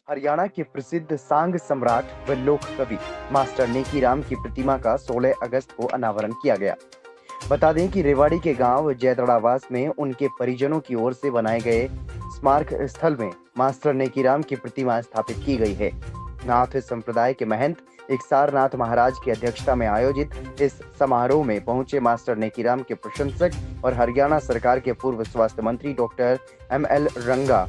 हरियाणा के प्रसिद्ध सांग सम्राट व लोक कवि मास्टर नेकीराम की प्रतिमा का 16 अगस्त को अनावरण किया गया। बता दें कि रेवाड़ी के गांव जयतड़ावास में उनके परिजनों की ओर से बनाए गए स्मारक स्थल में मास्टर नेकीराम की प्रतिमा स्थापित की गई है। नाथ संप्रदाय के महंत एक सारनाथ महाराज की अध्यक्षता में आयोजित इस समारोह में पहुंचे मास्टर नेकीराम के प्रशंसक और हरियाणा सरकार के पूर्व स्वास्थ्य मंत्री डॉक्टर ML रंगा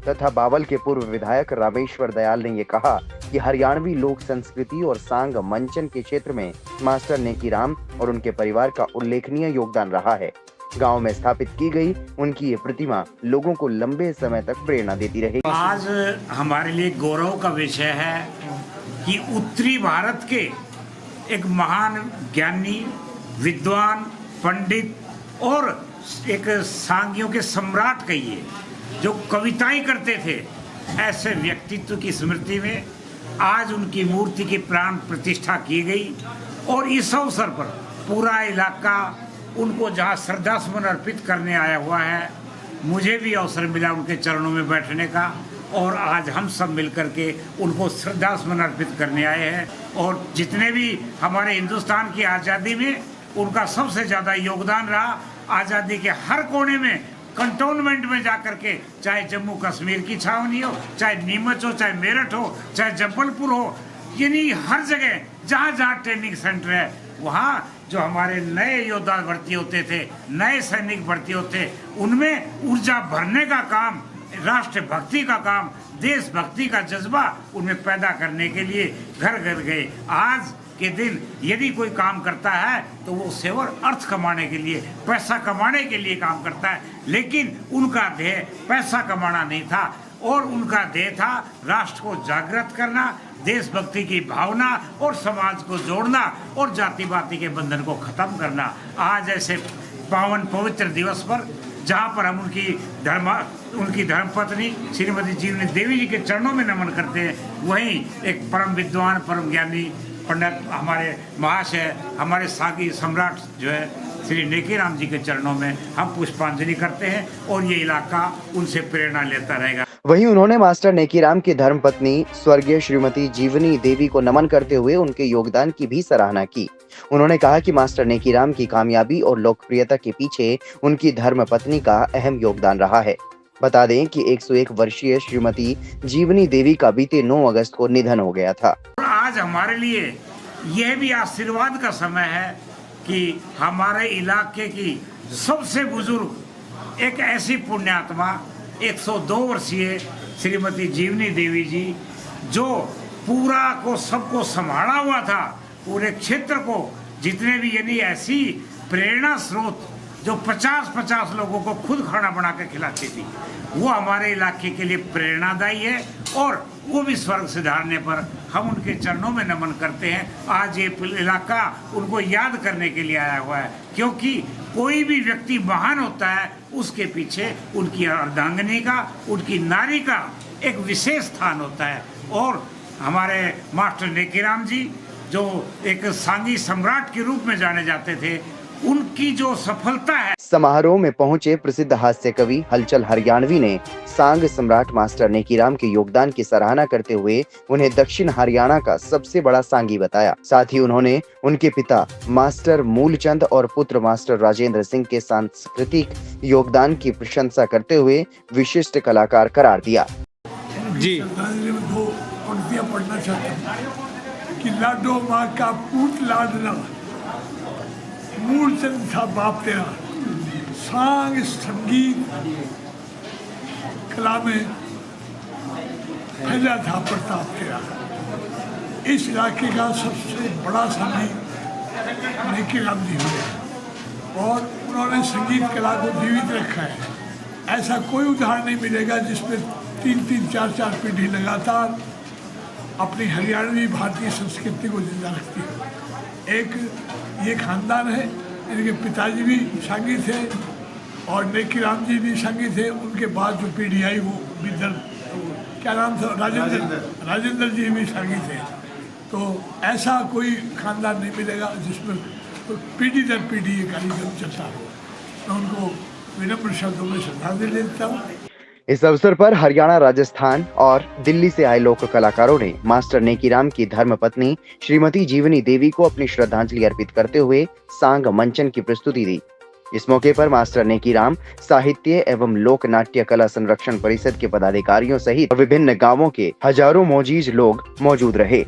तथा बावल के पूर्व विधायक रामेश्वर दयाल ने ये कहा कि हरियाणवी लोक संस्कृति और सांग मंचन के क्षेत्र में मास्टर नेकीराम और उनके परिवार का उल्लेखनीय योगदान रहा है। गांव में स्थापित की गई उनकी ये प्रतिमा लोगों को लंबे समय तक प्रेरणा देती रहेगी। आज हमारे लिए गौरव का विषय है कि उत्तरी भारत के एक महान ज्ञानी, विद्वान, पंडित और एक सांगियों के सम्राट कहिए, जो कविताएं करते थे, ऐसे व्यक्तित्व की स्मृति में आज उनकी मूर्ति की प्राण प्रतिष्ठा की गई और इस अवसर पर पूरा इलाका उनको जहां श्रद्धा सुमन अर्पित करने आया हुआ है। मुझे भी अवसर मिला उनके चरणों में बैठने का और आज हम सब मिलकर के उनको श्रद्धा सुमन अर्पित करने आए हैं। और जितने भी हमारे हिंदुस्तान की आज़ादी में उनका सबसे ज़्यादा योगदान रहा। आज़ादी के हर कोने में, कंटोनमेंट में जाकर के, चाहे जम्मू कश्मीर की छावनी हो, चाहे नीमच हो, चाहे मेरठ हो, चाहे जबलपुर हो, यानी हर जगह जहाँ जहाँ ट्रेनिंग सेंटर है, वहाँ जो हमारे नए योद्धा भर्ती होते थे, नए सैनिक भर्ती होते, उनमें ऊर्जा भरने का काम, राष्ट्रभक्ति का काम, देशभक्ति का जज्बा उनमें पैदा करने के लिए घर घर गए। आज के दिन यदि कोई काम करता है तो वो सेवर अर्थ कमाने के लिए, पैसा कमाने के लिए काम करता है, लेकिन उनका ध्येय पैसा कमाना नहीं था और उनका ध्येय था राष्ट्र को जागृत करना, देशभक्ति की भावना और समाज को जोड़ना और जाति पाति के बंधन को खत्म करना। आज ऐसे पावन पवित्र दिवस पर जहाँ पर हम उनकी धर्मपत्नी श्रीमती जीवनी देवी जी के चरणों में नमन करते हैं, वहीं एक परम विद्वान, परम ज्ञानी पंडित हमारे महाशय, हमारे सागी सम्राट जो है श्री नेकीराम जी के चरणों में हम पुष्पांजलि करते हैं और ये इलाका उनसे प्रेरणा लेता रहेगा। वहीं उन्होंने मास्टर नेकीराम की धर्मपत्नी स्वर्गीय श्रीमती जीवनी देवी को नमन करते हुए उनके योगदान की भी सराहना की। उन्होंने कहा कि मास्टर नेकीराम की कामयाबी और लोकप्रियता के पीछे उनकी धर्मपत्नी का अहम योगदान रहा है। बता दें कि 101 वर्षीय श्रीमती जीवनी देवी का बीते 9 अगस्त को निधन हो गया था। आज हमारे लिए यह भी आशीर्वाद का समय है कि हमारे इलाके की सबसे बुजुर्ग एक ऐसी पुण्यात्मा 102 वर्षीय श्रीमती जीवनी देवी जी, जो पूरा को सबको संभाला हुआ था, पूरे क्षेत्र को, जितने भी यानी ऐसी प्रेरणा स्रोत जो 50-50 लोगों को खुद खाना बना के खिलाती थी, वो हमारे इलाके के लिए प्रेरणादायी है और वो भी स्वर्ग सिधारने पर हम उनके चरणों में नमन करते हैं। आज ये इलाका उनको याद करने के लिए आया हुआ है, क्योंकि कोई भी व्यक्ति महान होता है, उसके पीछे उनकी अर्धांगिनी का, उनकी नारी का एक विशेष स्थान होता है। और हमारे मास्टर नेकीराम जी, जो एक सांगी सम्राट के रूप में जाने जाते थे, उनकी जो सफलता है। समारोह में पहुंचे प्रसिद्ध हास्य कवि हलचल हरियाणवी ने सांग सम्राट मास्टर नेकीराम के योगदान की सराहना करते हुए उन्हें दक्षिण हरियाणा का सबसे बड़ा सांगी बताया। साथ ही उन्होंने उनके पिता मास्टर मूलचंद और पुत्र मास्टर राजेंद्र सिंह के सांस्कृतिक योगदान की प्रशंसा करते हुए विशिष्ट कलाकार करार दिया। जी, दो पंक्तियां पढ़ना चाहता हूं कि लाडो माँ का पूत लाडला, मूलचंद था बाप तेरा, सांग संगीत कला में फैला था प्रताप तेरा। इस इलाके का सबसे बड़ा सांगी नेकीराम जी हुए और उन्होंने संगीत कला को जीवित रखा है। ऐसा कोई उदाहरण नहीं मिलेगा जिसमें 3-3, 4-4 पीढ़ी लगातार अपनी हरियाणवी भारतीय संस्कृति को जिंदा रखती है। एक ये खानदान है, इनके पिताजी भी सांगी थे और नेकीराम जी भी सांगी थे। उनके बाद जो पीढ़ी आई वो बिदर, क्या नाम था, राजेंद्र जी भी सांगी थे। तो ऐसा कोई खानदान नहीं मिलेगा जिसमें पीढ़ी दर पीढ़ी ये कार्यक्रम चलता हो। मैं उनको विनम्र शब्दों में श्रद्धांजलि देता हूँ। इस अवसर पर हरियाणा, राजस्थान और दिल्ली से आए लोक कलाकारों ने मास्टर नेकीराम की धर्मपत्नी श्रीमती जीवनी देवी को अपनी श्रद्धांजलि अर्पित करते हुए सांग मंचन की प्रस्तुति दी। इस मौके पर मास्टर नेकीराम साहित्य एवं लोक नाट्य कला संरक्षण परिषद के पदाधिकारियों सहित विभिन्न गांवों के हजारों मोजीज लोग मौजूद रहे।